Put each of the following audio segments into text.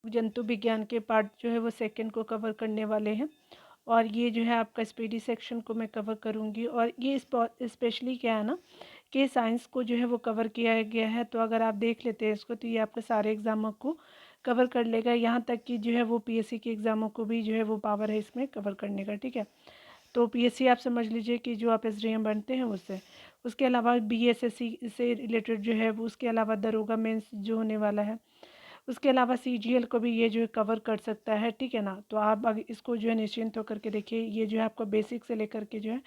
जंतु विज्ञान के पार्ट जो है वो सेकंड को कवर करने वाले हैं। और ये जो है आपका स्पीडी सेक्शन को मैं कवर करूँगी। और ये स्पेशली क्या है ना कि साइंस को जो है वो कवर किया गया है, तो अगर आप देख लेते हैं इसको तो ये आपके सारे एग्ज़ामों को कवर कर लेगा। यहाँ तक कि जो है वो पीएससी के एग्ज़ामों को भी जो है वो पावर है इसमें कवर करने का, ठीक है। तो पीएससी आप समझ लीजिए कि जो आप एसडीएम बनते हैं उससे, उसके अलावा बीएसएससी से रिलेटेड जो है वो, उसके अलावा दरोगा मेंस जो होने वाला है, उसके अलावा सीजीएल को भी ये जो है कवर कर सकता है, ठीक है ना। तो आप अगर इसको जो है निश्चिंत होकर के देखिए, ये जो है आपको बेसिक से लेकर के जो है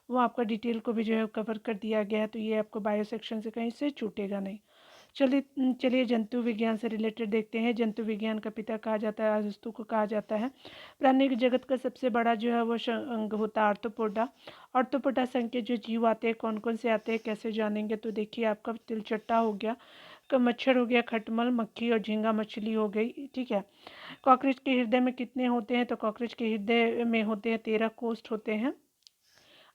वो आपका डिटेल को भी जो है कवर कर दिया गया है, तो ये आपको बायो सेक्शन से कहीं से छूटेगा नहीं। चलिए जंतु विज्ञान से रिलेटेड देखते हैं। जंतु विज्ञान का पिता कहा जाता है, अरस्तु को कहा जाता है। प्राणी जगत का सबसे बड़ा जो है वो अंग होता है आर्थ्रोपोडा। आर्थ्रोपोडा संघ के जो जीव आते हैं कौन कौन से आते हैं कैसे जानेंगे, तो देखिए आपका तिलचट्टा हो गया, का मच्छर हो गया, खटमल, मक्खी और झींगा मछली हो गई, ठीक है। कॉकरोच के हृदय में कितने होते हैं, तो कॉकरोच के हृदय में होते हैं 13 कोष्ठ होते हैं।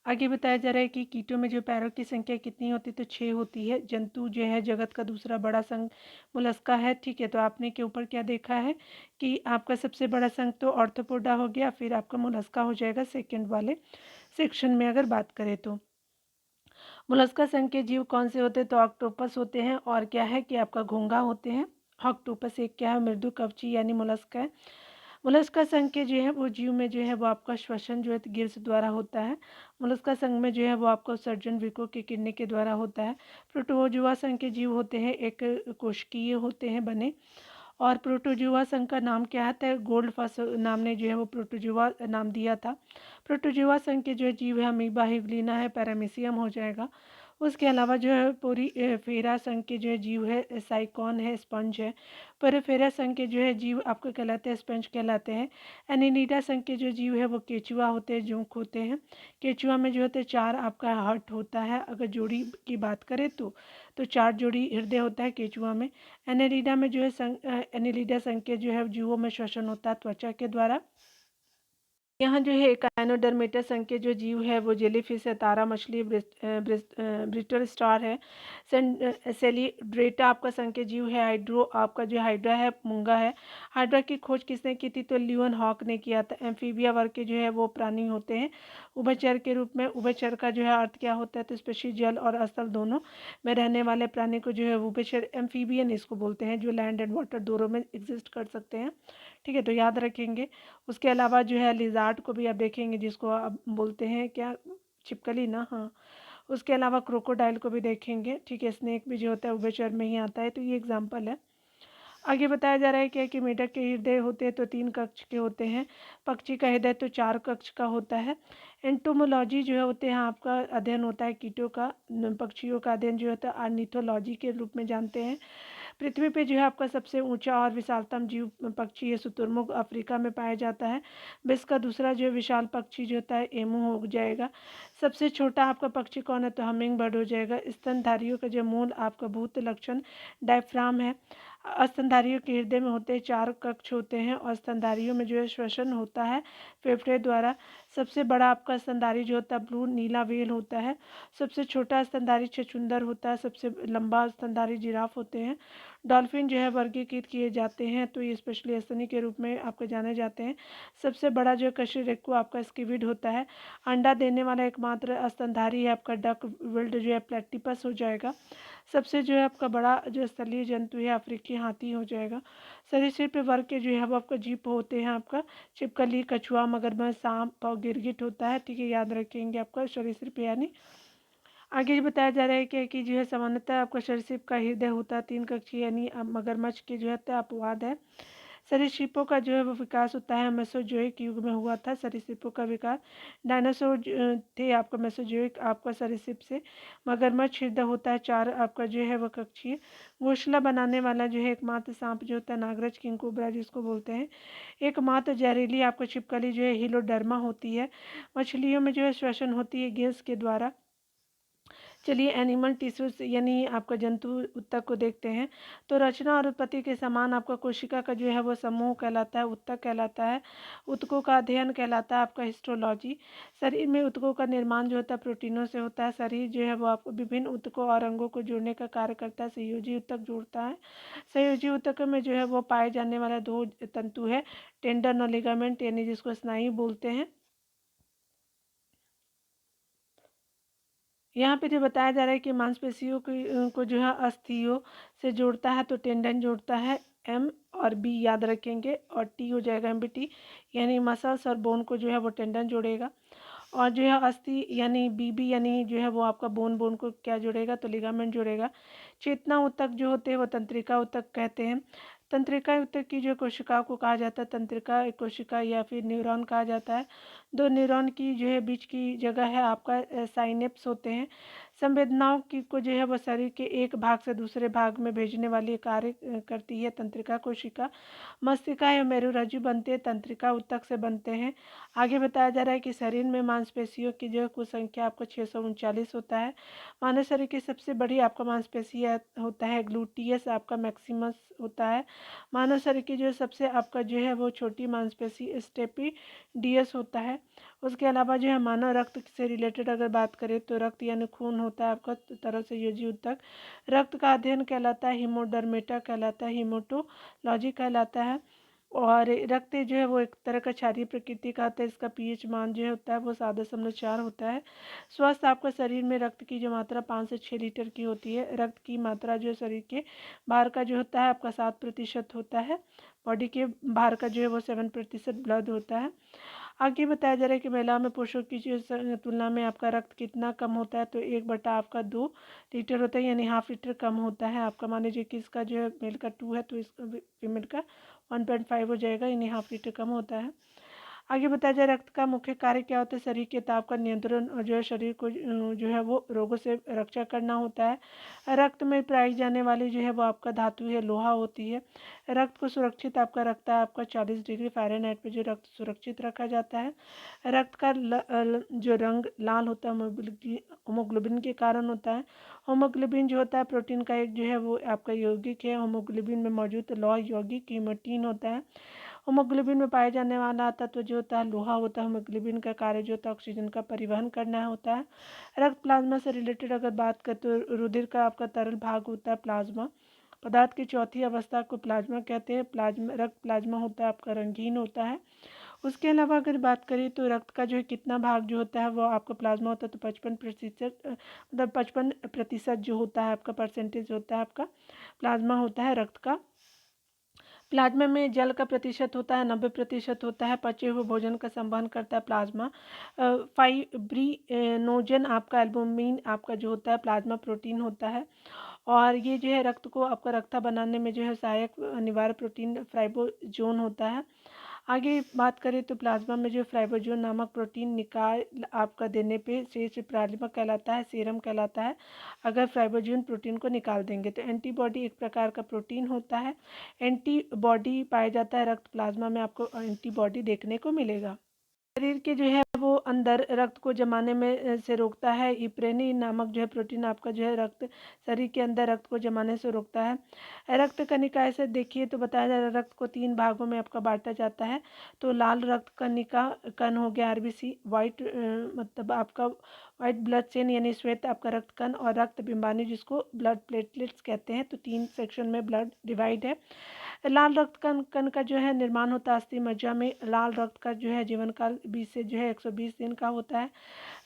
आगे बताया जा रहा है कि कीटों में जो पैरों की संख्या कितनी होती है, तो 6 होती है। जंतु जो है जगत का दूसरा बड़ा संघ मोलस्का है, ठीक है। तो आपने के ऊपर क्या देखा है कि आपका सबसे बड़ा संघ तो ऑर्थोपोडा हो गया, फिर आपका मोलस्का हो जाएगा सेकंड वाले सेक्शन में अगर बात करें तो। मोलस्का संघ के जीव कौन से होते हैं, तो ऑक्टोपस होते हैं, और क्या है कि आपका घोंघा होते हैं। ऑक्टोपस एक क्या है, मृदु कवची यानी मोलस्का है। मोलस्का संघ के जो है वो जीव में जो है वो आपका श्वसन जो है गिल्स द्वारा होता है। मोलस्का संघ में जो है वो आपका उत्सर्जन वृक्कों के किरणें के द्वारा होता है। प्रोटोजुआ संघ के जीव होते हैं एक कोशिकीय होते हैं बने। और प्रोटोजुआ संघ का नाम क्या आता है, गोल्ड फस नाम ने जो है वो प्रोटोजुआ नाम दिया था। प्रोटोजुआ संघ के जो है जीव है अमीबा, हिवलिना है, पैरामीशियम हो जाएगा। उसके अलावा जो है पूरी फेरा संघ के जो है जीव है साइकॉन है, स्पंज है। पेरिफेरा संघ के जो है जीव आपको कहलाते हैं स्पंज कहलाते हैं। एनिलिडा संघ के जो जीव है वो केचुआ होते हैं, जोंक होते हैं। केचुआ में जो होते हैं 4 आपका हार्ट होता है, अगर जोड़ी की बात करें तो 4 जोड़ी हृदय होता है केचुआ में। एनेलिडा में जो है एनिलिडा संघ के जो है जीवों में श्वसन होता है त्वचा के द्वारा। यहाँ जो है एकाइनोडर्मेटा संघ के जो जीव है वो जेलीफिश है, तारा मछली, ब्रिटल स्टार है। सेलिड्रेटा आपका संघ के जीव है। हाइड्रो आपका जो हाइड्रा है मूंगा है। हाइड्रा की खोज किसने की थी, तो लियोन हॉक ने किया था। एम्फीबिया वर्ग के जो है वो प्राणी होते हैं उभयचर के रूप में। उभयचर का जो है अर्थ क्या होता है, तो स्पेशली जल और स्थल दोनों में रहने वाले प्राणी को जो है उभयचर एम्फीबियन इसको बोलते हैं, जो लैंड एंड वाटर दोनों में एग्जिस्ट कर सकते हैं, ठीक है। तो याद रखेंगे। उसके अलावा जो है लिजार्ड को भी आप देखेंगे, जिसको आप बोलते हैं क्या, छिपकली ना, हाँ। उसके अलावा क्रोकोडाइल को भी देखेंगे, ठीक है। स्नेक भी जो होता है उभयचर में ही आता है, तो ये एग्जाम्पल है। आगे बताया जा रहा है क्या कि मेढक के हृदय होते हैं तो 3 कक्ष के होते हैं। पक्षी का हृदय तो 4 कक्ष का होता है। एंटोमोलॉजी जो है होते हैं आपका अध्ययन होता है कीटों का, पक्षियों का अध्ययन जो होता है आर्निथोलॉजी के रूप में जानते हैं। पृथ्वी पे जो है आपका सबसे ऊंचा और विशालतम जीव पक्षी है शुतुरमुर्ग, अफ्रीका में पाया जाता है। विश्व का दूसरा जो है विशाल पक्षी जो होता है एमू हो जाएगा। सबसे छोटा आपका पक्षी कौन है, तो हमिंग बर्ड हो जाएगा। स्तनधारियों का जो मूल आपका भूत लक्षण डायफ्राम है। स्तनधारियों के हृदय में होते हैं 4 कक्ष होते हैं, और स्तनधारियों में जो है श्वसन होता है फेफड़े द्वारा। सबसे बड़ा आपका स्तनधारी जो होता है ब्लू नीला व्हेल होता है। सबसे छोटा स्तनधारी छछूंदर होता है। सबसे लंबा स्तनधारी जिराफ होते हैं। डॉल्फिन जो है वर्गीकृत किए जाते हैं, तो ये स्पेशली स्तनी के रूप में आपको जाने जाते हैं। सबसे बड़ा जो कशेरुकी आपका स्क्विड होता है। अंडा देने वाला एकमात्र स्तनधारी है आपका डक विल्ड जो है प्लेटिपस हो जाएगा। सबसे जो है आपका बड़ा जो स्थलीय जंतु है अफ्रीकी हाथी हो जाएगा। सरीसृप वर्ग के जो है वो आपका जीव होते हैं आपका छिपकली, कछुआ, मगरमच्छ, सांप और गिरगिट होता है, ठीक है। याद रखेंगे आपका सरीसृप यानी। आगे ये बताया जा रहा है कि जो है सामान्यतः आपका सरीसृप का हृदय होता है 3 कक्षीय, यानी मगरमच्छ के जो है अपवाद है। सरीसृपों का जो है वो विकास होता है मेसोजोइक युग में हुआ था सरीसृपों का विकास। डायनासोर थे आपका मेसोजोइक आपका सरीसृप से। मगरमच्छ हृदय होता है 4 आपका जो है वह कक्षीय। घोंसला बनाने वाला जो है एकमात्र सांप जो होता है नागरज किंग कोबरा जिसको बोलते हैं। एकमात्र जहरीली आपको छिपकली जो है हिलोडर्मा होती है। मछलियों में जो है श्वसन होती है गिल्स के द्वारा। चलिए एनिमल टिश्यूज यानी आपका जंतु ऊतक को देखते हैं। तो रचना और उत्पत्ति के समान आपका कोशिका का जो है वो समूह कहलाता है, ऊतक कहलाता है। ऊतकों का अध्ययन कहलाता है आपका हिस्टोलॉजी। शरीर में ऊतकों का निर्माण जो होता है प्रोटीनों से होता है। शरीर जो है वो आपको विभिन्न ऊतकों और अंगों को जोड़ने का कार्य करता है। संयोजी ऊतक जोड़ता है। संयोजी ऊतक में जो है वो पाए जाने वाला दो तंतु है, टेंडन और लिगामेंट, यानी जिसको स्नायु बोलते हैं। यहाँ पे जो बताया जा रहा है कि मांसपेशियों को जो है अस्थियों से जोड़ता है, तो टेंडन जोड़ता है, एम और बी याद रखेंगे, और टी हो जाएगा एमबीटी, यानी मसल्स और बोन को जो है वो टेंडन जोड़ेगा। और जो है अस्थि यानी बीबी यानी जो है वो आपका बोन को क्या जोड़ेगा, तो लिगामेंट जोड़ेगा। चेतना ऊतक जो होते हैं वो तंत्रिका ऊतक कहते हैं। तंत्रिका ऊतक की जो कोशिकाओं को कहा जाता है तंत्रिका कोशिका या फिर न्यूरॉन कहा जाता है। दो न्यूरॉन की जो है बीच की जगह है आपका साइनेप्स होते हैं। संवेदनाओं की को जो है वो शरीर के एक भाग से दूसरे भाग में भेजने वाली कार्य करती है तंत्रिका कोशिका। मस्तिष्का या मेरुरज्जु बनते हैं तंत्रिका ऊतक से बनते हैं। आगे बताया जा रहा है कि शरीर में मांसपेशियों की जो कुल संख्या आपको 639 होता है। मानव शरीर की सबसे बड़ी आपका मांसपेशी होता है ग्लूटियस आपका मैक्सिमस होता है। मानव शरीर की जो सबसे आपका जो है वो छोटी मांसपेशी स्टेपिडियस होता है। उसके अलावा जो है मानव रक्त से रिलेटेड अगर बात करें तो रक्त यानी खून होता है आपका तरह से योजी ऊतक। रक्त का अध्ययन कहलाता है हीमोडर्मेटा कहलाता है, हीमोटोलॉजी कहलाता है। और रक्त जो है वो एक तरह का क्षारीय प्रकृति का होता है। इसका पीएच मान जो होता है वो 7.4 होता है। स्वस्थ आपका शरीर में रक्त की जो मात्रा 5 से 6 लीटर की होती है। रक्त की मात्रा जो शरीर के बाहर का जो होता है आपका 7% होता है। बॉडी के बाहर का जो है वो 7% ब्लड होता है। आगे बताया जा रहा है कि महिलाओं में पुरुषों की जो तुलना में आपका रक्त कितना कम होता है, तो 1 बटा आपका 2 लीटर होता है, यानी ½ लीटर कम होता है आपका। मान लीजिए कि इसका जो है मेल का 2 है तो इसका फीमेल का 1.5 हो जाएगा, यानी ½ लीटर कम होता है। आगे बताया जाए रक्त का मुख्य कार्य क्या होता है, शरीर के ताप का नियंत्रण और जो है शरीर को जो है वो रोगों से रक्षा करना होता है। रक्त में पाई जाने वाली जो है वो आपका धातु है लोहा होती है। रक्त को सुरक्षित आपका रखता है आपका 40 डिग्री फ़ारेनहाइट पे जो रक्त सुरक्षित रखा जाता है। रक्त का जो रंग लाल होता है होमोग्लोबिन के कारण होता है। होमोग्लोबिन जो होता है प्रोटीन का एक जो है वो आपका यौगिक है। होमोग्लोबिन में मौजूद लौह यौगिक हीमोटीन होता है। होमोग्लोबिन में पाए जाने वाला तत्व जो होता है लोहा होता है। होमोग्लोबिन का कार्य जो होता है ऑक्सीजन का परिवहन करना होता है। रक्त प्लाज्मा से रिलेटेड अगर बात करें तो रुधिर का आपका तरल भाग होता है प्लाज्मा। पदार्थ की चौथी अवस्था को प्लाज्मा कहते हैं। प्लाज्मा रक्त प्लाज्मा होता है आपका रंगीन होता है। उसके अलावा अगर बात करें तो रक्त का जो है कितना भाग जो होता है वो आपका प्लाज्मा होता है, तो 55% मतलब 55% जो होता है आपका परसेंटेज होता है आपका प्लाज्मा होता है रक्त का। प्लाज्मा में जल का प्रतिशत होता है 90% होता है। पचे हुए भोजन का संवहन करता है प्लाज्मा। फाइब्रिनोजन आपका एल्बुमिन आपका जो होता है प्लाज्मा प्रोटीन होता है। और ये जो है रक्त को आपका रक्ता बनाने में जो है सहायक अनिवार्य प्रोटीन फाइब्रोजोन होता है। आगे बात करें तो प्लाज्मा में जो फाइब्रोजोन नामक प्रोटीन निकाल आपका देने पे शेष प्लाज्मा कहलाता है, सीरम कहलाता है। अगर फाइब्रोजोन प्रोटीन को निकाल देंगे तो एंटीबॉडी एक प्रकार का प्रोटीन होता है। एंटीबॉडी पाया जाता है रक्त प्लाज्मा में, आपको एंटीबॉडी देखने को मिलेगा। शरीर के जो है वो अंदर रक्त को जमाने में से रोकता है। इप्रेनी नामक जो है प्रोटीन आपका जो है रक्त शरीर के अंदर रक्त को जमाने से रोकता है। रक्त कणिका ऐसे देखिए तो बताया जा रहा है रक्त को 3 भागों में आपका बांटा जाता है। तो लाल रक्त कणिका कण हो गया आरबीसी, वाइट मतलब आपका वाइट ब्लड सेल यानी श्वेत आपका रक्त कण, और रक्त बिंबाणु जिसको ब्लड प्लेटलेट्स कहते हैं। तो 3 सेक्शन में ब्लड डिवाइड है। लाल रक्त कण का जो है निर्माण होता है अस्थि मज्जा में। लाल रक्त का जो है जीवन काल 20 से जो है 120 दिन का होता है।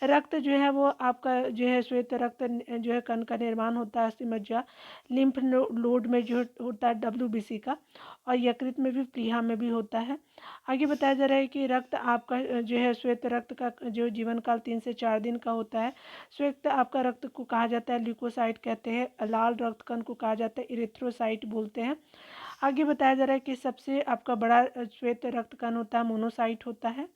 रक्त जो है वो आपका जो है श्वेत रक्त जो है कण का निर्माण होता है अस्थि मज्जा। लिम्फ नोड में जो होता है डब्ल्यूबीसी का, और यकृत में भी प्लीहा में भी होता है। आगे बताया जा रहा है कि रक्त आपका जो है श्वेत रक्त का जो जीवन काल 3 से 4 दिन का होता है। श्वेत आपका रक्त को कहा जाता है ल्यूकोसाइट कहते हैं। लाल रक्त कण को कहा जाता है इरिथ्रोसाइट बोलते हैं। आगे बताया जा रहा है कि सबसे आपका बड़ा श्वेत रक्त कण होता है मोनोसाइट होता है।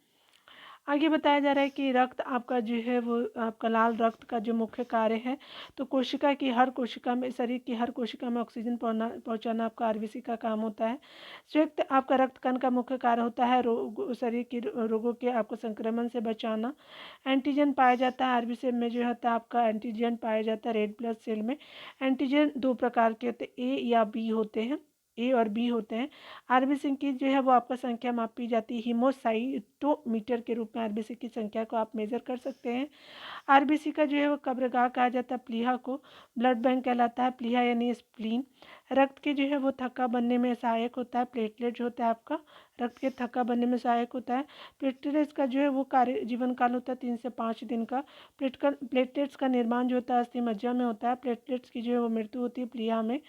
आगे बताया जा रहा है कि रक्त आपका जो है वो आपका लाल रक्त का जो मुख्य कार्य है, तो कोशिका की हर कोशिका में, शरीर की हर कोशिका में ऑक्सीजन पहुंचाना आपका आरबीसी का काम होता है। संयुक्त आपका रक्त कण का मुख्य कार्य होता है शरीर की रोगों के आपको संक्रमण से बचाना। एंटीजन पाया जाता है आरबीसी में, जो होता है आपका एंटीजन पाया जाता है रेड ब्लड सेल में। एंटीजन दो प्रकार के होते हैं, ए या बी होते हैं, ए और बी होते हैं। आरबीसी की जो है वो आपका संख्या मापी जाती है हीमोसाइटोमीटर के रूप में। आरबीसी की संख्या को आप मेजर कर सकते हैं। आरबीसी का जो है वो कब्रगाह कहा जाता है, प्लीहा को ब्लड बैंक कहलाता है, प्लीहा यानी स्प्लीन। रक्त के जो है वो थक्का बनने में सहायक होता है। प्लेटलेट जो होता है आपका रक्त के थक्का बनने में सहायक होता है। प्लेटलेट्स का जो है वो कार्य जीवन काल होता है 3 से 5 दिन का। प्लेटलेट्स का निर्माण जो होता है अस्थि मज्जा में होता है। प्लेटलेट्स की जो है वो मृत्यु होती है प्लीहा में।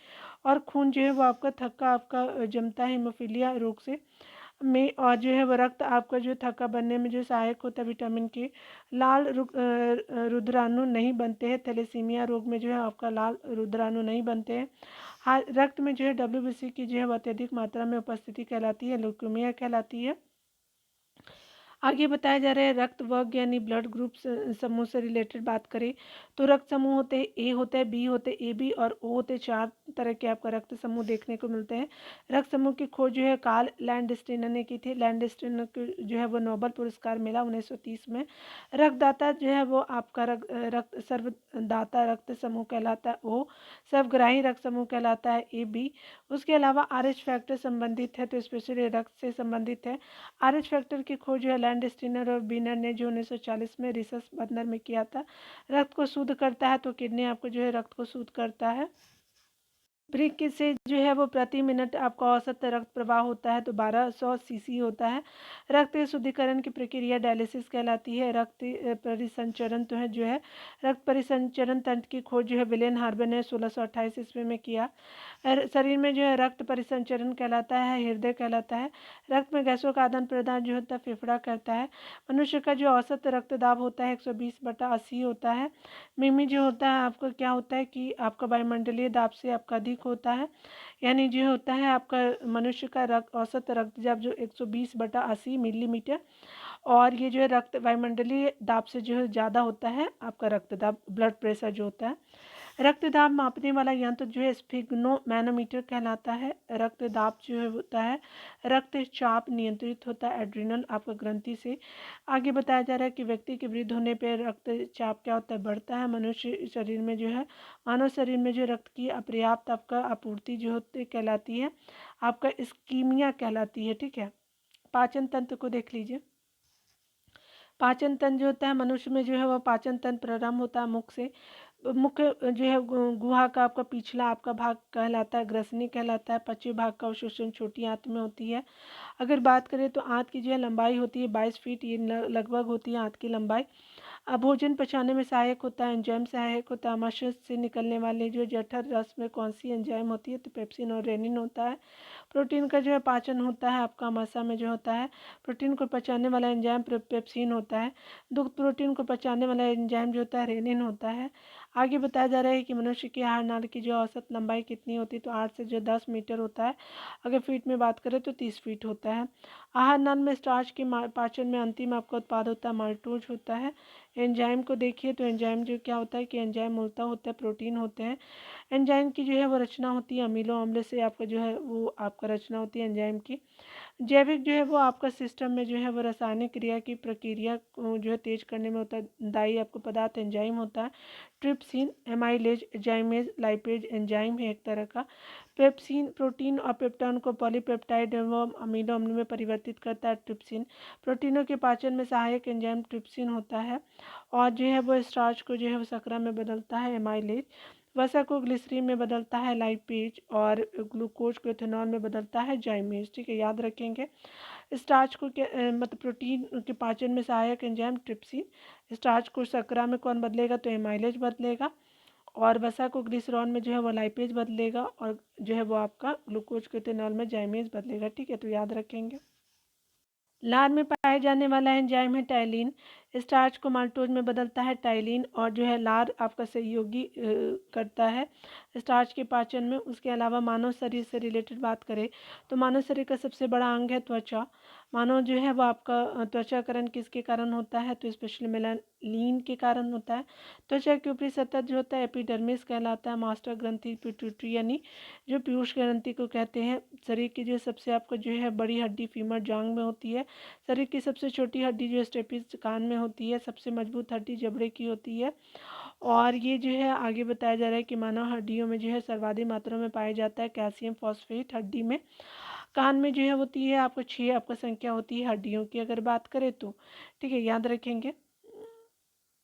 और खून जो है वो आपका थक्का आपका जमता है हीमोफीलिया रोग से में, और जो है वो रक्त आपका जो थक्का बनने में जो सहायक होता है विटामिन के। लाल रुद्राणु नहीं बनते हैं। थैलेसीमिया रोग में जो है आपका लाल रुद्राणु नहीं बनते हैं। हाँ, रक्त में जो है डब्ल्यूबीसी की जो है वो अत्यधिक मात्रा में उपस्थिति कहलाती है, ल्यूकेमिया कहलाती है। आगे बताया जा रहा है रक्त वर्ग यानी ब्लड ग्रुप समूह से रिलेटेड बात करें तो रक्त समूह होते हैं, ए होता है, बी होते हैं, ए बी और ओ होते हैं। 4 तरह के आपका रक्त समूह देखने को मिलते हैं। रक्त समूह की खोज जो है कार्ल लैंडस्टीनर ने की थी। लैंडस्टीनर को जो है वो नोबेल पुरस्कार मिला 1930 में। रक्तदाता जो है वो आपका रक्त सर्वदाता रक्त समूह कहलाता है, ओ। सर्वग्राही रक्त समूह कहलाता है, ए बी। उसके अलावा आरएच फैक्टर संबंधित है, तो स्पेशली रक्त से संबंधित है। आरएच फैक्टर की खोज जो है लैंडस्टीनर और बीनर ने जो 1940 में रिसर्च बर्नर में किया था। रक्त को शुद्ध करता है, तो किडनी आपको जो है रक्त को शुद्ध करता है। ब्रिक से जो है वो प्रति मिनट आपका औसत रक्त प्रवाह होता है, तो 1200 सीसी होता है। रक्त के शुद्धिकरण की प्रक्रिया डायलिसिस कहलाती है। रक्त परिसंचरण तो है जो है रक्त परिसंचरण तंत्र की खोज जो है विलियम हार्बर ने 1628 ईस्वी में किया। शरीर में जो है रक्त परिसंचरण कहलाता है, हृदय कहलाता है। रक्त में गैसों का आदान प्रदान जो होता है फेफड़ा करता है। मनुष्य का जो औसत रक्तदाब होता है 120/80 होता है। मिमी जो होता है आपका क्या होता है कि आपका वायुमंडलीय दाब से आपका अधिक होता है, यानी जो होता है आपका मनुष्य का औसत रक्तचाप जो 120/80 मिलीमीटर, और ये जो है रक्त वायुमंडलीय दाब से जो है ज़्यादा होता है आपका रक्तदाब, ब्लड प्रेशर जो होता है। रक्तदाब मापने वाला यंत्र जो है स्फिग्नोमैनोमीटर कहलाता है। रक्तदाब जो है होता है रक्तचाप नियंत्रित होता है एड्रिनल आपका ग्रंथि से। आगे बताया जा रहा है कि व्यक्ति के वृद्ध होने पर रक्तचाप क्या होता है, बढ़ता है। मनुष्य शरीर में जो है मानव शरीर में जो रक्त की अपर्याप्त आपका आपूर्ति जो होती कहलाती है आपका इस्कीमिया कहलाती है, ठीक है। पाचन तंत्र को देख लीजिए। पाचन तंत्र जो होता है मनुष्य में जो है वह पाचन तंत्र प्रारंभ होता है मुख से। मुख्य जो है गुहा का आपका पिछला आपका भाग कहलाता है ग्रसनी कहलाता है। पश्चिमी भाग का अवशोषण छोटी आंत में होती है। अगर बात करें तो आंत की जो है लंबाई होती है 22 फीट, ये लगभग होती है आंत की लंबाई। भोजन पचाने में सहायक होता है, एंजाइम सहायक होता है। आमाशय से निकलने वाले जो जठर रस में कौन सी एंजाइम होती है, तो पेप्सिन और रेनिन होता है। प्रोटीन का जो है पाचन होता है आपका आमाशय में जो होता है। प्रोटीन को पचाने वाला एंजाइम पेप्सिन होता है। दुग्ध प्रोटीन को पचाने वाला एंजाइम जो होता है रेनिन होता है। आगे बताया जा रहा है कि मनुष्य की आहार नाल की जो औसत लंबाई कितनी होती है, तो 8 से जो 10 मीटर होता है। अगर फीट में बात करें तो 30 फीट होता है। आहार नाल में स्टार्च के पाचन में अंतिम आपका उत्पाद होता है माल्टोज होता है। एंजाइम को देखिए तो एंजाइम जो क्या होता है कि एंजाइम मूलतः होता है प्रोटीन होते हैं। एंजाइम की जो है वो रचना होती है अमीनो अम्ल से आपका जो है वो आपका रचना होती है एंजाइम की। जैविक जो है वो आपका सिस्टम में जो है वो रासायनिक क्रिया की प्रक्रिया को जो है तेज करने में होता है दायी आपको पदार्थ एंजाइम होता है। ट्रिप्सिन, एमाइलेज, जाइमेज, लाइपेज एंजाइम है एक तरह का। पेप्सिन प्रोटीन और पेप्टाइन को पॉलीपेप्टाइड एवं अमीनो अम्ल में परिवर्तित करता है। ट्रिप्सिन प्रोटीनों के पाचन में सहायक एंजाइम ट्रिप्सिन होता है, और जो है वो स्टार्च को जो है वो शर्करा में बदलता है एमाइलेज। वसा को ग्लिसरीन में बदलता है लाइपेज, और ग्लूकोज को इथेनॉल में बदलता है जाइमेज, ठीक है, याद रखेंगे। स्टार्च को मतलब प्रोटीन के पाचन में सहायक एंजाइम ट्रिप्सिन। स्टार्च को शर्करा में कौन बदलेगा, तो एमाइलेज बदलेगा, और वसा को ग्लिसरॉल में जो है वो लाइपेज बदलेगा, और जो है वो आपका ग्लूकोज को इथेनॉल में जाइमेज बदलेगा, ठीक है, तो याद रखेंगे। लार में पाए जाने वाला एंजाइम है टैलिन। स्टार्च को माल्टोज में बदलता है टाइलिन, और जो है लार आपका सहयोगी करता है स्टार्च के पाचन में। उसके अलावा मानव शरीर से रिलेटेड बात करें तो मानव शरीर का सबसे बड़ा अंग है त्वचा। मानव जो है वो आपका त्वचाकरण किसके कारण होता है, तो स्पेशली मेलानिन के कारण होता है। त्वचा की ऊपरी सतह जो होता है एपिडर्मिस कहलाता है। मास्टर ग्रंथि पिट्यूटरी यानी जो पीयूष ग्रंथि को कहते हैं। शरीर की जो सबसे आपको जो है बड़ी हड्डी फीमर जांग में होती है। शरीर की सबसे छोटी हड्डी जो स्टेपिस कान में होती है। सबसे मजबूत हड्डी जबड़े की होती है। और ये जो है आगे बताया जा रहा है कि मानव हड्डियों में जो है सर्वाधिक मात्रा में पाया जाता है कैल्शियम फॉस्फेट हड्डी में। कान में जो है होती है आपको 6 आपका संख्या होती है हड्डियों की अगर बात करें तो, ठीक है, याद रखेंगे।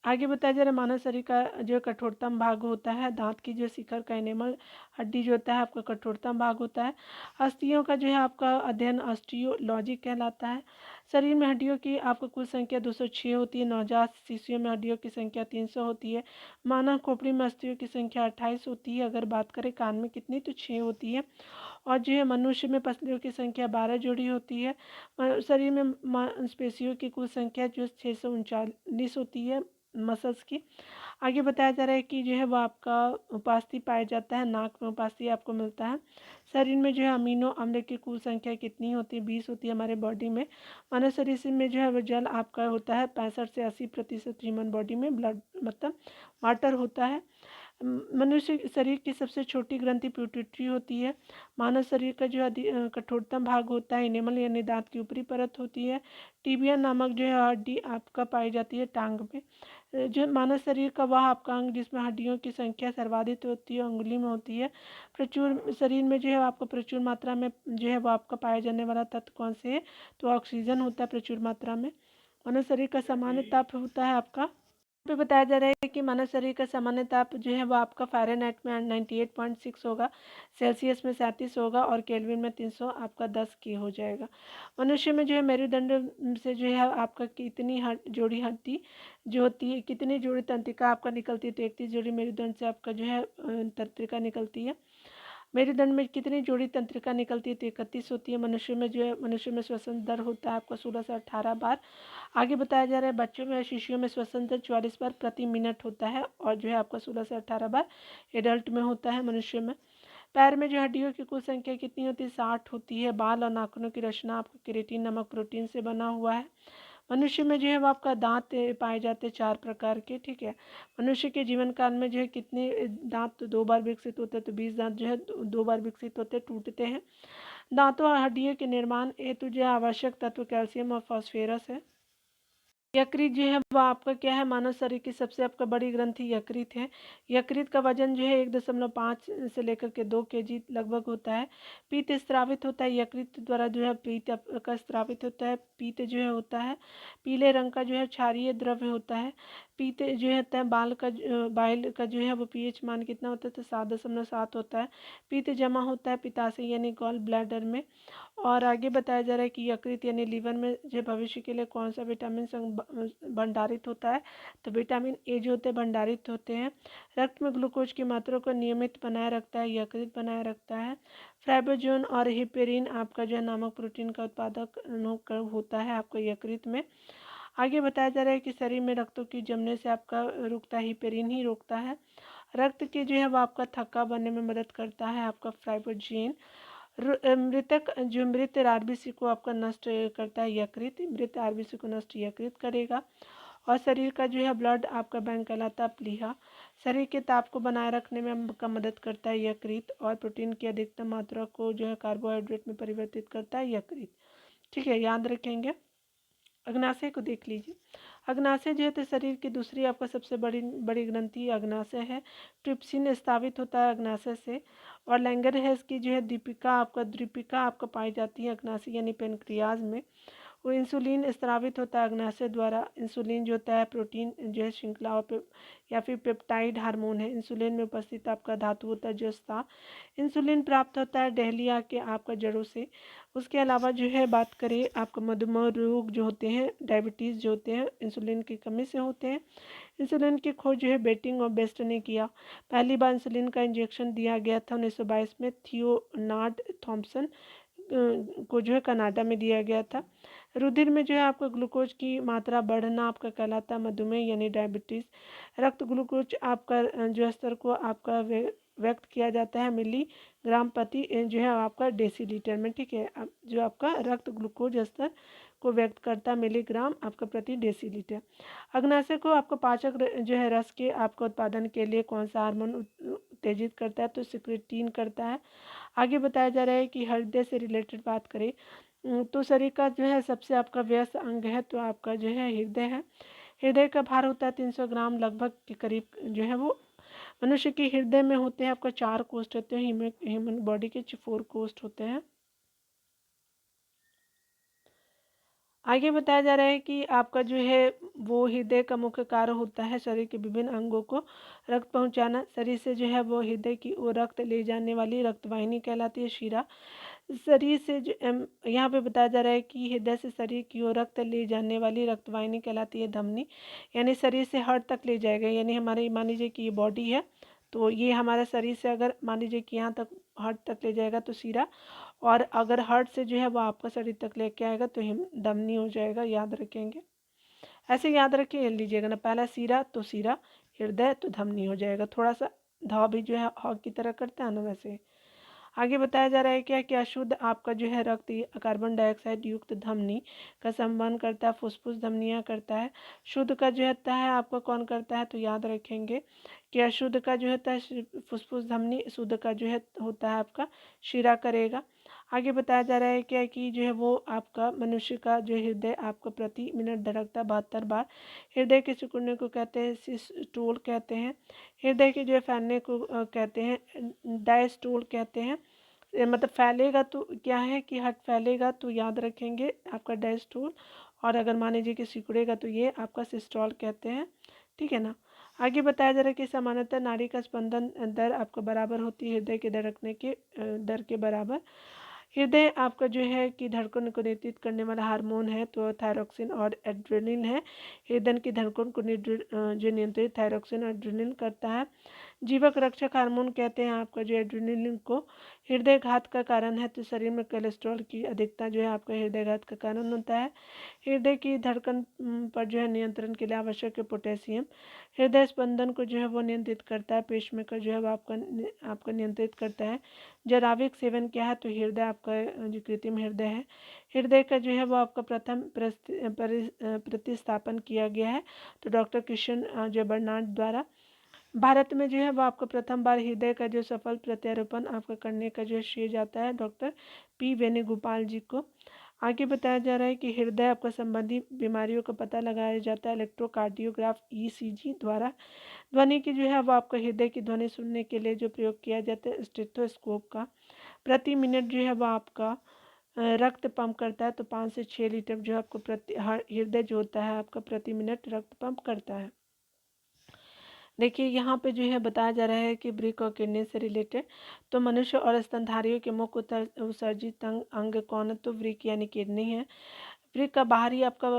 आगे बताया जा रहा है मानव शरीर का जो कठोरतम भाग होता है दांत की जो शिखर का एनिमल हड्डी जो होता है आपका कठोरतम भाग होता है। अस्थियों का जो है आपका अध्ययन ऑस्टियोलॉजी कहलाता है। शरीर में हड्डियों की आपको कुल संख्या 206 होती है। नवजात शिशुओं में हड्डियों की संख्या 300 होती है। मानव खोपड़ी में अस्थियों की संख्या 28 होती है। अगर बात करें कान में कितनी, तो 6 होती है। और जो है मनुष्य में पसलियों की संख्या 12 जोड़ी होती है। शरीर में मांसपेशियों की कुल संख्या जो 639 होती है मसल्स की। आगे बताया जा रहा है कि जो है वो आपका उपास्थि पाया जाता है, नाक में उपास्थि आपको मिलता है। शरीर में जो है अमीनो अम्ल की कुल संख्या कितनी होती है, 20 होती है हमारे बॉडी में। मानव शरीर से में जो है वो जल आपका होता है 65 से 80% ह्यूमन बॉडी में ब्लड मतलब वाटर होता है। मनुष्य शरीर की सबसे छोटी ग्रंथि पिट्यूटरी होती है। मानव शरीर का जो कठोरतम भाग होता है इनेमल यानी दांत की ऊपरी परत होती है। टीबिया नामक जो है हड्डी आपका पाई जाती है टांग में। जो मानव शरीर का वह आपका अंग जिसमें हड्डियों की संख्या सर्वाधिक होती है उंगली में होती है। प्रचुर शरीर में जो है आपको प्रचुर मात्रा में जो है वो आपका पाया जाने वाला तत्व कौन से है, तो ऑक्सीजन होता है प्रचुर मात्रा में। मानव शरीर का सामान्य ताप होता है आपका पे बताया जा रहा है कि मानव शरीर का सामान्य ताप जो है वो आपका फ़ारेनहाइट में 98.6 होगा, सेल्सियस में 37 होगा और केल्विन में 300 आपका 10 की हो जाएगा। मनुष्य में जो है मेरुदंड से जो है आपका कितनी जोड़ी हड्डी जो होती है, कितनी जोड़ी तंत्रिका आपका निकलती है, तो 31 जोड़ी मेरुदंड से आपका जो है तंत्रिका निकलती है। मेरुदंड में कितनी जोड़ी तंत्रिका निकलती है, तो 31 होती है। मनुष्य में श्वसन दर होता है आपका 16 से 18 बार। आगे बताया जा रहा है बच्चों में और शिशुओं में श्वसन दर 44 बार प्रति मिनट होता है और जो है आपका 16 से 18 बार एडल्ट में होता है मनुष्य में। पैर में जो हड्डियों की कुल संख्या कितनी होती है, 60 होती है। बाल और नाखूनों की रचना आपको केराटिन नामक प्रोटीन से बना हुआ है। मनुष्य में जो है वो आपका दांत पाए जाते हैं 4 प्रकार के, ठीक है। मनुष्य के जीवन काल में जो है कितने दांत 2 बार विकसित होते हैं, तो 20 दांत जो है 2 बार विकसित होते टूटते हैं। दांतों और हड्डियों के निर्माण हेतु जो है आवश्यक तत्व कैल्शियम और फॉस्फेरस है। यकृत जो है वो आपका क्या है, मानव शरीर की सबसे आपका बड़ी ग्रंथि यकृत है। यकृत का वजन जो है 1.5 से लेकर के 2 kg लगभग होता है। पीत स्रावित होता है यकृत द्वारा जो है पीत का स्रावित होता है। पीत जो है होता है पीले रंग का जो है क्षारीय द्रव्य होता है। पीत जो है बाइल का जो है वो pH मान कितना होता है, तो 7.7 होता है। पीत जमा होता है पित्ताशय यानी गॉल ब्लैडर में। और आगे बताया जा रहा है कि यकृत यानी लीवर में जो भविष्य के लिए कौन सा विटामिन भंडारित होता है, तो विटामिन ए जो होते हैं भंडारित होते हैं। रक्त में ग्लूकोज की मात्रा को नियमित बनाए रखता है, यकृत बनाए रखता है। फ्राइबोजोन और हिपेरिन आपका जो है नामक प्रोटीन का उत्पादक होता है आपको यकृत में। आगे बताया जा रहा है कि शरीर में रक्तों की जमने से आपका रुकता है, हिपेरिन ही रोकता है। रक्त के जो है वो आपका थक्का बनने में मदद करता है आपका फ्राइबोजीन। मृतक जो मृत आरबीसी को आपका नष्ट करता है यकृत, मृत आरबीसी को नष्ट यकृत करेगा। और शरीर का जो है ब्लड आपका बैंक कहलाता है प्लीहा। शरीर के ताप को बनाए रखने में आपका मदद करता है यकृत। और प्रोटीन की अधिकतम मात्रा को जो है कार्बोहाइड्रेट में परिवर्तित करता है यकृत, ठीक है, याद रखेंगे। अग्नाशय को देख लीजिए। अग्नाशय जो है तो शरीर की दूसरी आपका सबसे बड़ी बड़ी ग्रंथि अग्नाशय है। ट्रिप्सिन स्तावित होता है अग्नाशय से। और लैंगरहैज़ की जो है दीपिका आपका पाई जाती है अग्नाशय यानी पेनक्रियाज में। वो इंसुलिन स्रावित होता है अग्नाशय द्वारा। इंसुलिन जो होता है प्रोटीन जो है श्रृंखला या फिर पेप्टाइड हार्मोन है। इंसुलिन में उपस्थित आपका धातु होता है जस्ता। इंसुलिन प्राप्त होता है डहलिया के आपका जड़ों से। उसके अलावा जो है बात करें आपका मधुमेह रोग जो होते हैं, डायबिटीज़ जो होते हैं, इंसुलिन की कमी से होते हैं। इंसुलिन की खोज जो है बेटिंग और बेस्ट ने किया। पहली बार इंसुलिन का इंजेक्शन दिया गया था 1922 में थियोनार्ड थॉम्सन को जो है कनाडा में दिया गया था। रुधिर में जो है आपका ग्लूकोज की मात्रा बढ़ना आपका कहलाता है मधुमेह यानी डायबिटीज़। रक्त ग्लूकोज आपका जो स्तर को आपका व्यक्त किया जाता है मिलीग्राम प्रति जो है आपका डेसीलीटर में, ठीक है। अब जो आपका रक्त ग्लूकोज स्तर को व्यक्त करता है मिलीग्राम आपका प्रति डेसीलीटर। अग्नाशय को आपका पाचक जो है रस के आपका उत्पादन के लिए कौन सा हार्मोन उत्तेजित करता है, तो सिक्रेटीन करता है। आगे बताया जा रहा है कि हृदय से रिलेटेड बात करें तो शरीर का जो है सबसे आपका व्यस्त अंग है तो आपका जो है हृदय है। हृदय का भार होता है 300 ग्राम लगभग के करीब जो है वो। मनुष्य के हृदय में होते हैं आपका 4 कोष्ठ होते हैं, ह्यूमन बॉडी के 4 कोष्ठ होते हैं। आगे बताया जा रहा है कि आपका जो है वो हृदय का मुख्य कार्य होता है शरीर के विभिन्न अंगों को रक्त पहुंचाना। शरीर से जो है वो हृदय की ओर रक्त ले जाने वाली रक्तवाहिनी कहलाती है शिरा। शरीर से जो यहाँ पे बताया जा रहा है कि हृदय से शरीर की ओर रक्त ले जाने वाली रक्तवाहिनी कहलाती है धमनी। यानी शरीर से हार्ट तक ले जाएगा, यानी हमारे मान लीजिए कि ये बॉडी है तो ये हमारा शरीर से अगर मान लीजिए कि यहाँ तक हार्ट तक ले जाएगा तो शिरा, और अगर हार्ट से जो है वो आपका शरीर तक लेके आएगा तो हिम धमनी हो जाएगा, याद रखेंगे। ऐसे याद रखिए लीजिएगा ना, पहला शिरा तो शिरा, हृदय तो धमनी हो जाएगा। थोड़ा सा धाव भी जो है हॉक की तरह करता है ना वैसे। आगे बताया जा रहा है क्या कि अशुद्ध आपका जो है रक्त कार्बन डाइऑक्साइड युक्त धमनी का संबंध करता है, फुसफुस धमनियाँ करता है। शुद्ध का जो होता है आपका कौन करता है, तो याद रखेंगे कि अशुद्ध का जो होता है फुसफुस धमनी, शुद्ध का जो है होता है आपका शिरा करेगा। आगे बताया जा रहा है क्या कि जो है वो आपका मनुष्य का जो हृदय आपका प्रति मिनट धड़कता है 72 बार। हृदय के सिकुड़ने को कहते हैं सिस्टोल कहते हैं। हृदय के जो है फैलने को कहते हैं डायस्टोल कहते हैं। मतलब फैलेगा तो क्या है कि हट फैलेगा तो याद रखेंगे आपका डायस्टोल, और अगर मान लीजिए कि सिकुड़ेगा तो ये आपका सिस्टोल कहते हैं, ठीक है ना। आगे बताया जा रहा है कि सामान्यतः नाड़ी का स्पंदन दर आपका बराबर होती है हृदय के धड़कने के दर के बराबर। हृदय आपका जो है कि धड़कन को नियंत्रित करने वाला हार्मोन है तो थायरोक्सिन और एड्रेनलिन है। हृदय की धड़कन को जो नियंत्रित थायरोक्सिन और एड्रेनलिन करता है। जीवक रक्षक हार्मोन कहते हैं आपका जो एड्रेनलिन को। हृदय घात का कारण है तो शरीर में कोलेस्ट्रॉल की अधिकता जो है आपका हृदय घात का कारण होता है। हृदय की धड़कन पर जो है नियंत्रण के लिए आवश्यक है पोटेशियम। हृदय स्पंदन को जो है वो नियंत्रित करता है, पेसमेकर जो है वो आपका नियंत्रित करता है। जराविक सेवन क्या है, तो हृदय आपका जो कृत्रिम हृदय है। हृदय का जो है वो आपका प्रथम प्रतिस्थापन किया गया है तो डॉक्टर कृष्ण जो बर्नार्ड द्वारा। भारत में जो है वो आपका प्रथम बार हृदय का जो सफल प्रत्यारोपण आपका करने का जो श्रेय जाता है डॉक्टर पी वेणुगोपाल जी को। आगे बताया जा रहा है कि हृदय आपका संबंधी बीमारियों का पता लगाया जाता है इलेक्ट्रोकार्डियोग्राफ ईसीजी द्वारा। ध्वनि की जो है वो आपका हृदय की ध्वनि सुनने के लिए जो प्रयोग किया जाता है स्टेथोस्कोप का। प्रति मिनट जो है वो आपका रक्त पंप करता है तो 5 से 6 लीटर जो आपको प्रति हृदय जो होता है आपका प्रति मिनट रक्त पंप करता है। देखिए यहाँ पे जो है बताया जा रहा है कि वृक्क और किडनी से रिलेटेड, तो मनुष्य और स्तनधारियों के मुख्य उत्सर्जित अंग कौन है, तो वृक्क यानी किडनी है। वृक्क का बाहरी आपका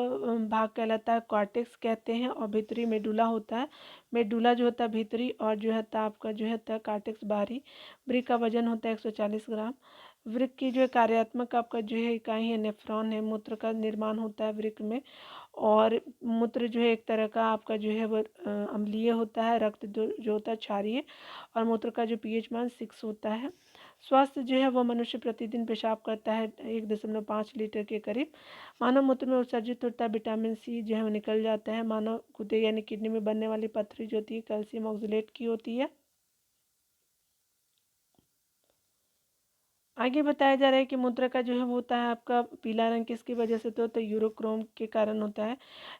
भाग कहलाता है कॉर्टेक्स कहते हैं, और भीतरी मेडुला होता है। मेडुला जो होता है भीतरी, और जो है आपका जो है कॉर्टेक्स बाहरी। वृक्क का वजन होता है 140 ग्राम। वृक्क की जो कार्यात्मक आपका जो है इकाई है नेफ्रॉन है। मूत्र का निर्माण होता है वृक्क में, और मूत्र जो है एक तरह का आपका जो है वो अम्लीय होता है। रक्त जो होता है क्षारीय, और मूत्र का जो पीएच मान 6 होता है। स्वास्थ्य जो है वो मनुष्य प्रतिदिन पेशाब करता है 1.5 लीटर के करीब। मानव मूत्र में उत्सर्जित होता है विटामिन सी जो है वो निकल जाता है। मानव गुर्दे यानी किडनी में बनने वाली पथरी जो होती है कैल्शियम ऑक्सलेट की होती है। आगे बताया जा रहा है कि मूत्र का जो है वो होता है आपका पीला रंग किसकी वजह से, तो होता है यूरोक्रोम के कारण होता है।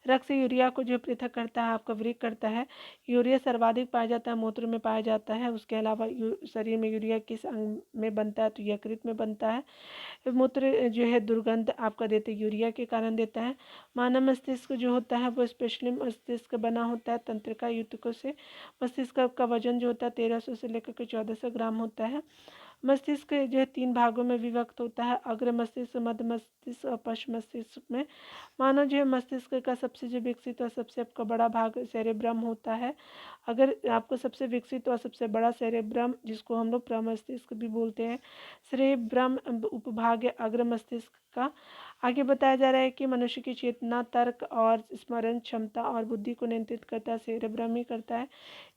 रक्त से यूरिया को जो पृथक करता है आपका वृक्क करता है। यूरिया सर्वाधिक पाया जाता है मूत्र में पाया जाता है। उसके अलावा शरीर में यूरिया किस अंग में बनता है, तो यकृत में बनता है। मूत्र जो है दुर्गंध आपका देते यूरिया के कारण देता है। मानव मस्तिष्क जो होता है वो स्पेशली मस्तिष्क बना होता है तंत्रिका युतकों से। मस्तिष्क का वजन जो होता है 1300 से लेकर के 1400 ग्राम होता है। मस्तिष्क जो है 3 भागों में विभक्त होता है, अग्र मस्तिष्क, मध्य मस्तिष्क और पश्च मस्तिष्क में। मानव जो है मस्तिष्क का सबसे जो विकसित और सबसे आपका बड़ा भाग सेरेब्रम होता है। अगर आपको सबसे विकसित और सबसे बड़ा सेरेब्रम, जिसको हम लोग प्रमस्तिष्क भी बोलते हैं, सेरेब्रम उपभाग है अग्र मस्तिष्क का। आगे बताया जा रहा है कि मनुष्य की चेतना, तर्क और स्मरण क्षमता और बुद्धि को नियंत्रित करता है, सेरेब्रम ही करता है।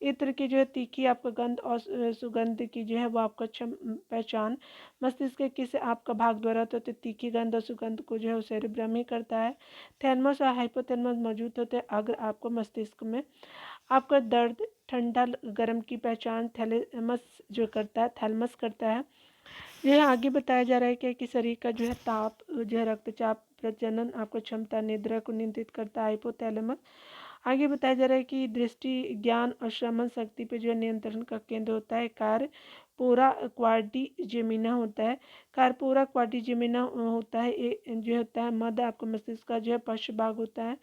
इत्र की जो है तीखी आपका गंध और सुगंध की जो है वो आपका पहचान मस्तिष्क के किस आपका भाग द्वारा होते हैं, तीखी गंध और सुगंध को जो है वो सेरेब्रम ही करता है। थैलमस और हाइपोथैलेमस मौजूद होते हैं अगर आपको मस्तिष्क में। आपका दर्द, ठंडा गर्म की पहचान थैलेमस जो करता है, थैलमस करता है। यह आगे बताया जा रहा है कि शरीर का जो है ताप, जो है रक्तचाप, प्रजनन, आपको क्षमता, निद्रा को नियंत्रित करता है, हाइपोथैलेमस। आगे बताया जा रहा है कि दृष्टि, ज्ञान और श्रवण शक्ति पे जो है नियंत्रण का केंद्र होता है। कार्पोरा क्वाड्रिजेमिना होता है। कार्पोरा क्वाड्रिजेमिना होता है, जो होता है मध्य आपका मस्तिष्क का जो है पश्च भाग होता है।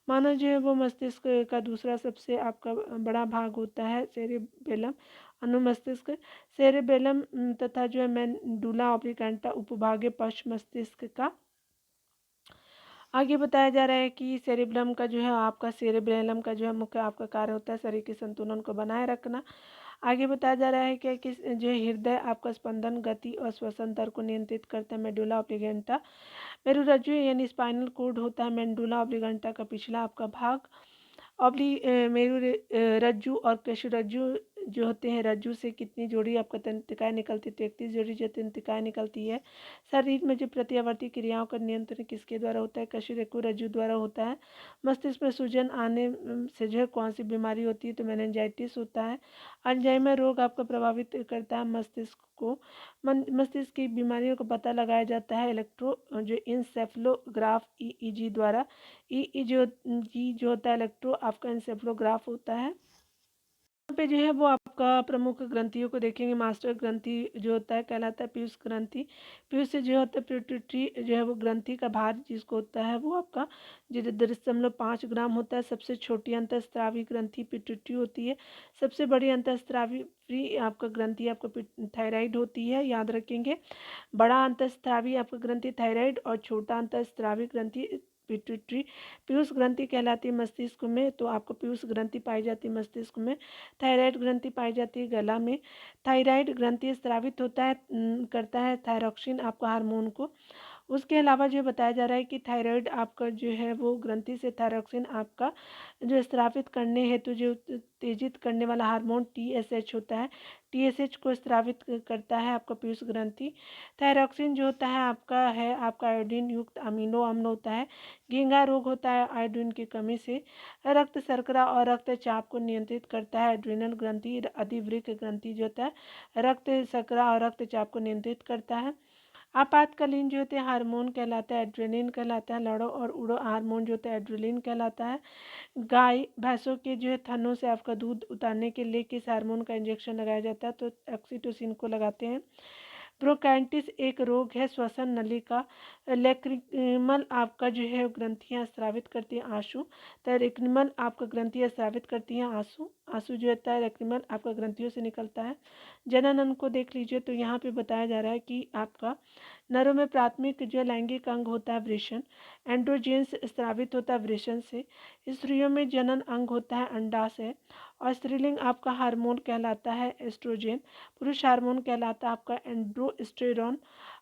माना जो है वो मस्तिष्क का दूसरा सबसे आपका बड़ा भाग होता है सेरेबेलम, अनुमस्तिष्क। सेरेबेलम तथा जो है मेडुला ऑब्लिगेंटा उपभाग है पश्च मस्तिष्क का। आगे बताया जा रहा है कि सेरेब्रम का जो है आपका सेरेब्रेलम का जो है मुख्य आपका कार्य होता है शरीर के संतुलन को बनाए रखना। आगे बताया जा रहा है कि जो है हृदय आपका स्पंदन, गति और श्वसन तंत्र को नियंत्रित करता है, मेडुला ऑब्लिगेंटा। मेरुरज्जु यानी स्पाइनल कोड होता है मेडुला ऑब्लिगेंटा का पिछला आपका भाग। मेरु रज्जु और केशरज्जु जो होते हैं, रज्जु से कितनी जोड़ी आपका तंत्रिकाएं निकलती है, 33 जोड़ी जो तंत्रिकाएं निकलती है। शरीर में जो प्रत्यावर्ती क्रियाओं का नियंत्रण किसके द्वारा होता है, कशेरुकु रज्जु द्वारा होता है। मस्तिष्क में सूजन आने से जो है कौन सी बीमारी होती है, तो मेनिंजाइटिस होता है। अल्जाइमर रोग आपका प्रभावित करता है मस्तिष्क को। मस्तिष्क की बीमारियों का पता लगाया जाता है इलेक्ट्रो जो इंसेफ्लोग्राफ ईईजी द्वारा। ईईजी जो होता है इलेक्ट्रो आपका इंसेफ्लोग्राफ होता है। यहाँ पे जो है वो आपका प्रमुख ग्रंथियों को देखेंगे। मास्टर ग्रंथि जो होता है कहलाता है पीयूष ग्रंथि। पीयूष से जो होता है पिट्यूटरी जो है वो ग्रंथि का भार जिसको होता है वो आपका 0.5 ग्राम होता है। सबसे छोटी अंतःस्रावी ग्रंथि पिट्यूटरी होती है। सबसे बड़ी अंतःस्रावी आपका ग्रंथि आपका थायराइड होती है, याद रखेंगे। बड़ा अंतःस्रावी आपका ग्रंथि थायराइड और छोटा अंतःस्रावी ग्रंथि पिट्यूटरी। पीयूष ग्रंथि कहलाती है मस्तिष्क में, तो आपको पीयूष ग्रंथि पाई जाती है मस्तिष्क में। थायराइड ग्रंथि पाई जाती है गला में। थायराइड ग्रंथि स्रावित होता है करता है थायरॉक्सिन आपका हार्मोन को। उसके अलावा जो बताया जा रहा है कि थायराइड आपका जो है वो ग्रंथि से थायरॉक्सिन आपका जो स्रावित करने हेतु जो उत्तेजित करने वाला हार्मोन TSH होता है, TSH को स्रावित करता है आपका पीयूष ग्रंथि। थायरॉक्सिन जो होता है आपका आयोडीन युक्त अमीनो अम्ल होता है। घेंघा रोग होता है आयोडीन की कमी से। रक्त शर्करा और रक्तचाप को नियंत्रित करता है एड्रिनल ग्रंथि। अधिवृक्क ग्रंथि जो होता है रक्त शर्करा और रक्तचाप को नियंत्रित करता है। आपातकालीन जो होते हैं हार्मोन कहलाता है एड्रेलिन कहलाता है। लड़ो और उड़ो हार्मोन जो होता है एड्रेलिन कहलाता है। गाय भैंसों के जो है थनों से आपका दूध उतारने के लिए किस हार्मोन का इंजेक्शन लगाया जाता है, तो ऑक्सीटोसिन को लगाते हैं। ब्रोंकाइटिस एक रोग है श्वसन नली का। लेक्रिमल आपका जो है ग्रंथियां स्रावित करती हैं आंसू। तो रेक्निमल आपका ग्रंथियां स्रावित करती हैं आंसू। आंसू जो होता है रेक्निमल आपका ग्रंथियों से निकलता है। जनन को देख लीजिए, तो यहाँ पे बताया जा रहा है कि आपका नरों में प्राथमिक जो लैंगिक अंग होता है वृषण। एंड्रोजेंस स्रावित होता है वृषण से। स्त्रियों में जनन अंग होता है अंडाशय। और स्त्रीलिंग आपका हार्मोन कहलाता है एस्ट्रोजन। पुरुष हार्मोन कहलाता है आपका एंड्रोस्टेरॉन।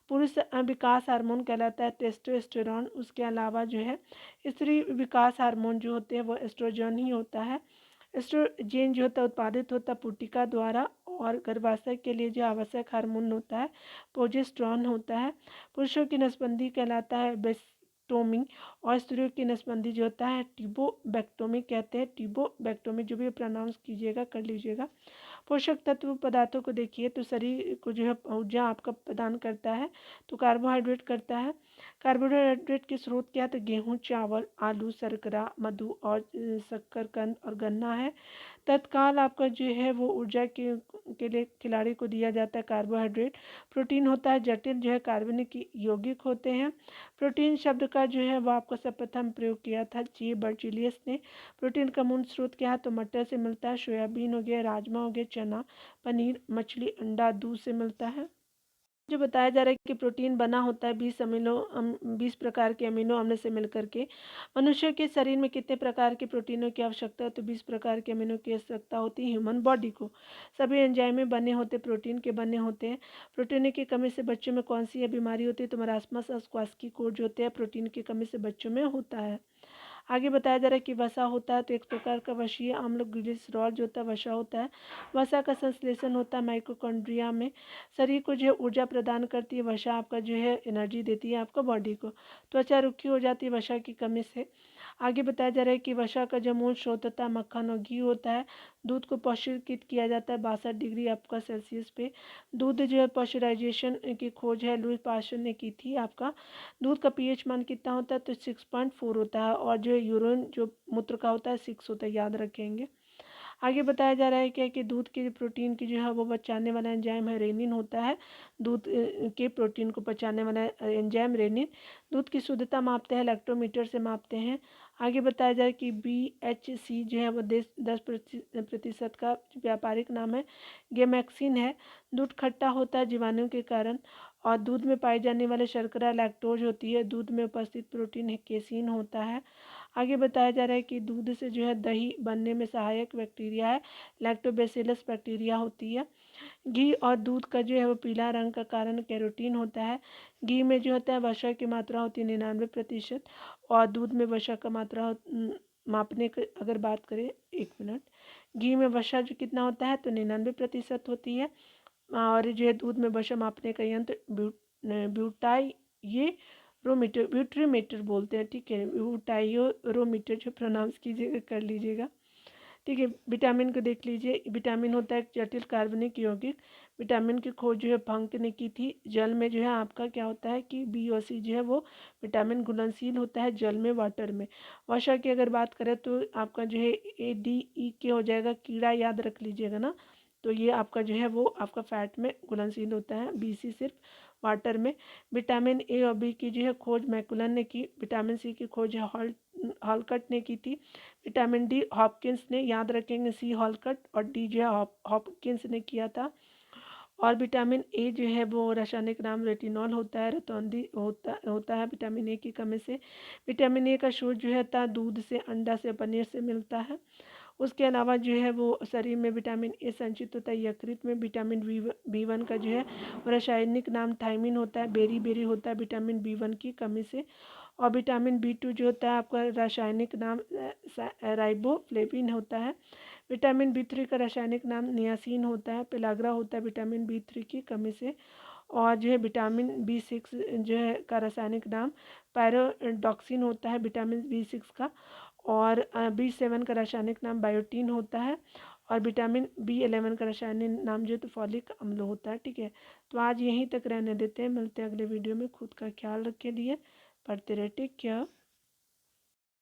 पुरुष विकास हार्मोन कहलाता है टेस्टोस्टेरॉन। उसके अलावा जो है स्त्री विकास हार्मोन जो होते हैं वो एस्ट्रोजन ही होता है। एस्ट्रोजन जो होता है उत्पादित होता है पुटिका द्वारा। और गर्भाशय के लिए जो आवश्यक हार्मोन होता है प्रोजेस्टेरॉन होता है। पुरुषों की नसबंदी कहलाता है बेक्टोमी। और स्त्रियों की नसबंदी जो होता है टिबोबैक्टोमी कहते हैं। टिबोबैक्टोमी जो भी प्रोनाउंस कीजिएगा कर लीजिएगा। पोषक तत्व पदार्थों को देखिए, तो शरीर को जो है ऊर्जा आपका प्रदान करता है, तो कार्बोहाइड्रेट करता है। कार्बोहाइड्रेट के स्रोत क्या है, तो गेहूँ, चावल, आलू, शर्करा, मधु और शक्करकंद और गन्ना है। तत्काल आपका जो है वो ऊर्जा के लिए खिलाड़ी को दिया जाता है कार्बोहाइड्रेट। प्रोटीन होता है जटिल जो है कार्बनिक यौगिक होते हैं। प्रोटीन शब्द का जो है वो आपको सर्वप्रथम प्रयोग किया था जी बर्जीलियस ने। प्रोटीन का मूल स्रोत क्या है, तो मटर से मिलता है। सोयाबीन हो गया, राजमा हो गया, चना, पनीर, मछली, अंडा, दूध से मिलता है। जो बताया जा रहा है कि प्रोटीन बना होता है 20 प्रकार के अमीनो अम्ल से मिलकर के। मनुष्य के शरीर में कितने प्रकार के प्रोटीनों की आवश्यकता है? तो 20 प्रकार के अमीनो की आवश्यकता होती है ह्यूमन बॉडी को। सभी एंजाइमें बने होते प्रोटीन के बने होते हैं। प्रोटीन की कमी से बच्चों में कौन सी बीमारी होती है? तो मरासमस और स्क्वास्की कोड जो होते हैं प्रोटीन की कमी से बच्चों में होता है। आगे बताया जा रहा है कि वसा होता है तो एक प्रकार का वशीय अम्ल ग्लिसरॉल जो होता है वसा होता है। वसा का संश्लेषण होता है माइटोकॉन्ड्रिया में। शरीर को जो है ऊर्जा प्रदान करती है वसा, आपका जो है एनर्जी देती है आपका बॉडी को। त्वचा रुखी हो जाती है वसा की कमी से। आगे बताया जा रहा है कि वसा का जो मूल स्रोत होता है मक्खन और घी होता है। दूध को पौष्टिकित किया जाता है 62 डिग्री आपका सेल्सियस पे। दूध जो है पॉस्चराइजेशन की खोज है लुई पास्चर ने की थी आपका। दूध का पीएच मान कितना होता है? तो 6.4 होता है। और जो यूरिन जो मूत्र का होता है 6 होता है, याद रखेंगे। आगे बताया जा रहा है क्या कि दूध के प्रोटीन की जो है वो पचाने वाला एंजाइम है रेनिन होता है। दूध के प्रोटीन को पचाने वाला एंजाइम रेनिन। दूध की शुद्धता मापते हैं लैक्टोमीटर से मापते हैं। आगे बताया जाए कि BHC जो है वो 10% का व्यापारिक नाम है। गेमैक्सिन है। दूध खट्टा होता है जीवाणु के कारण। और दूध में पाई जाने वाले शर्करा लैक्टोज होती है। दूध में उपस्थित प्रोटीन केसीन होता है। आगे बताया जा रहा है कि दूध से जो है दही बनने में सहायक बैक्टीरिया है लैक्टोबैसिलस बैक्टीरिया होती है। घी और दूध का जो है वो पीला रंग का कारण कैरोटीन होता है। घी में जो होता है वसा की मात्रा होती है 99%। और दूध में वसा का मात्रा मापने की अगर बात करें, 1 मिनट, घी में वसा जो कितना होता है? तो 99% होती है। और जो है दूध में वसा मापने का यंत्र ब्यूटाई ये रोमीटर ब्यूट्रीमीटर बोलते हैं, ठीक है। ब्यूटाइरोमीटर जो प्रोनाउंस कीजिएगा कर लीजिएगा, ठीक है। विटामिन को देख लीजिए। विटामिन होता है एक जटिल कार्बनिक यौगिक। विटामिन की खोज जो है फंक ने की थी। जल में जो है आपका क्या होता है कि BOC जो है वो विटामिन घुलनशील होता है जल में, वाटर में। वसा की अगर बात करें तो आपका जो है ADE हो जाएगा, कीड़ा याद रख लीजिएगा ना। तो ये आपका जो है वो आपका फैट में घुलनशील होता है। BC सिर्फ वाटर में। विटामिन A और B की जो है खोज मैकुलन ने की। विटामिन C की खोज हॉलकट ने की थी। विटामिन D हॉपकिंस ने, याद रखेंगे, C हॉलकट और D जो है हॉपकिंस ने किया था। और विटामिन A जो है वो रासायनिक नाम रेटिनॉल होता है। रतौंधी होता है विटामिन A की कमी से। विटामिन A का स्रोत जो है दूध से, अंडा से, पनीर से मिलता है। उसके अलावा जो है वो शरीर में विटामिन A संचित होता है यकृत में। विटामिन B1 का जो है रासायनिक नाम थायमिन होता है। बेरी होता है विटामिन B1 की कमी से। और विटामिन B2 जो होता है आपका रासायनिक नाम राइबोफ्लेविन होता है। विटामिन B3 का रासायनिक नाम नियासिन होता है। पेलाग्रा होता है विटामिन B3 की कमी से। और जो है विटामिन B6 जो है का रासायनिक नाम पैरोडॉक्सिन होता है विटामिन B6 का। और B7 का रासायनिक नाम बायोटीन होता है। और विटामिन B11 का रासायनिक नाम जो है तो फॉलिक अम्ल होता है, ठीक है। तो आज यहीं तक रहने देते हैं, मिलते हैं अगले वीडियो में। खुद का ख्याल रखे लिए, पढ़ते रहे, टेक केयर।